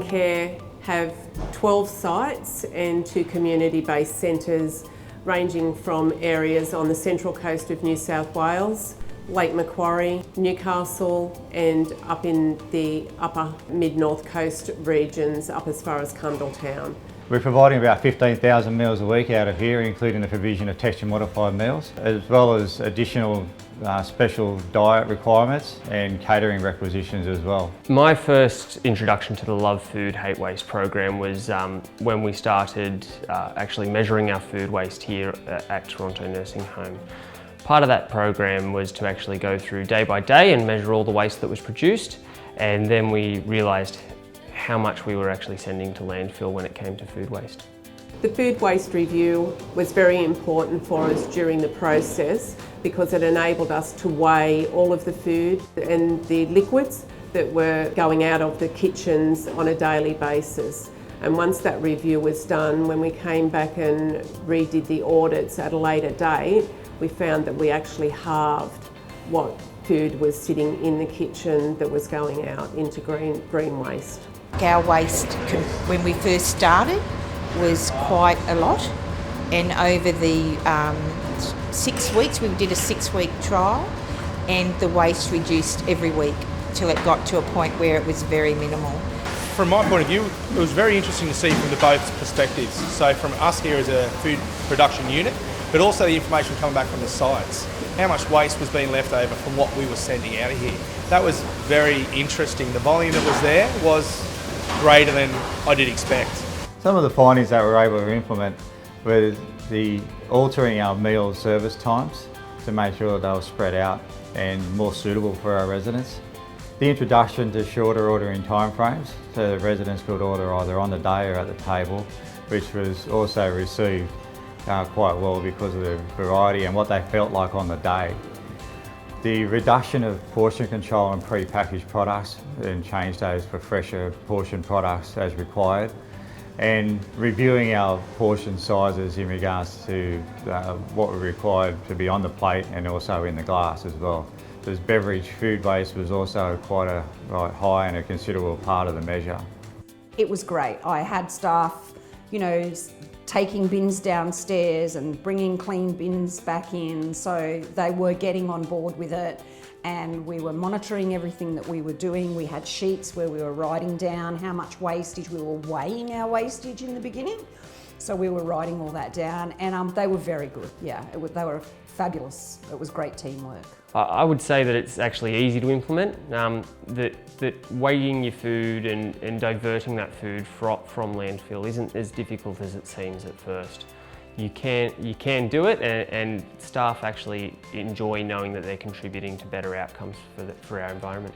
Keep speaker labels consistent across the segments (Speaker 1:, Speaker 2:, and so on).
Speaker 1: Care have 12 sites and 2 community-based centres ranging from areas on the central coast of New South Wales, Lake Macquarie, Newcastle, and up in the upper mid-north coast regions up as far as Cundletown.
Speaker 2: We're providing about 15,000 meals a week out of here, including the provision of texture modified meals, as well as additional special diet requirements and catering requisitions as well.
Speaker 3: My first introduction to the Love Food Hate Waste program was when we started actually measuring our food waste here at Toronto Nursing Home. Part of that program was to actually go through day by day and measure all the waste that was produced, and then we realised how much we were actually sending to landfill when it came to food waste.
Speaker 1: The food waste review was very important for us during the process because it enabled us to weigh all of the food and the liquids that were going out of the kitchens on a daily basis. And once that review was done, when we came back and redid the audits at a later date, we found that we actually halved what food was sitting in the kitchen that was going out into green waste.
Speaker 4: Our waste, when we first started, was quite a lot, and over the 6 weeks, we did a 6-week trial, and the waste reduced every week till it got to a point where it was very minimal.
Speaker 5: From my point of view, it was very interesting to see from the both perspectives. So from us here as a food production unit, but also the information coming back from the sites. How much waste was being left over from what we were sending out of here. That was very interesting. The volume that was there was greater than I did expect.
Speaker 2: Some of the findings that we were able to implement were the altering our meal service times to make sure they were spread out and more suitable for our residents. The introduction to shorter ordering timeframes so the residents could order either on the day or at the table, which was also received quite well because of the variety and what they felt like on the day. The reduction of portion control on pre-packaged products and change those for fresher portion products as required, and reviewing our portion sizes in regards to what we required to be on the plate and also in the glass as well. Because beverage food waste was also quite a high and a considerable part of the measure.
Speaker 6: It was great. I had staff, taking bins downstairs and bringing clean bins back in, so they were getting on board with it, and we were monitoring everything that we were doing. We had sheets where we were writing down how much wastage. We were weighing our wastage in the beginning, so we were writing all that down, and they were very good. Yeah, they were fabulous. It was great teamwork.
Speaker 3: I would say that it's actually easy to implement, that weighing your food and diverting that food from landfill isn't as difficult as it seems at first. You can do it, and staff actually enjoy knowing that they're contributing to better outcomes for our environment.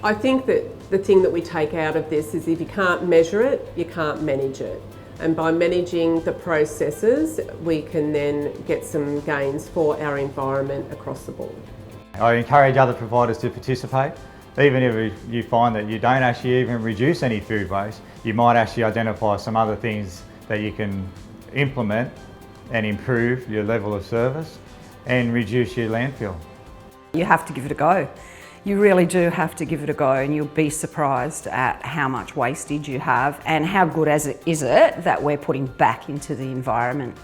Speaker 1: I think that the thing that we take out of this is if you can't measure it, you can't manage it. And by managing the processes, we can then get some gains for our environment across the board.
Speaker 2: I encourage other providers to participate. Even if you find that you don't actually even reduce any food waste, you might actually identify some other things that you can implement and improve your level of service and reduce your landfill.
Speaker 6: You have to give it a go. You really do have to give it a go, and you'll be surprised at how much wastage you have and how good is it that we're putting back into the environment.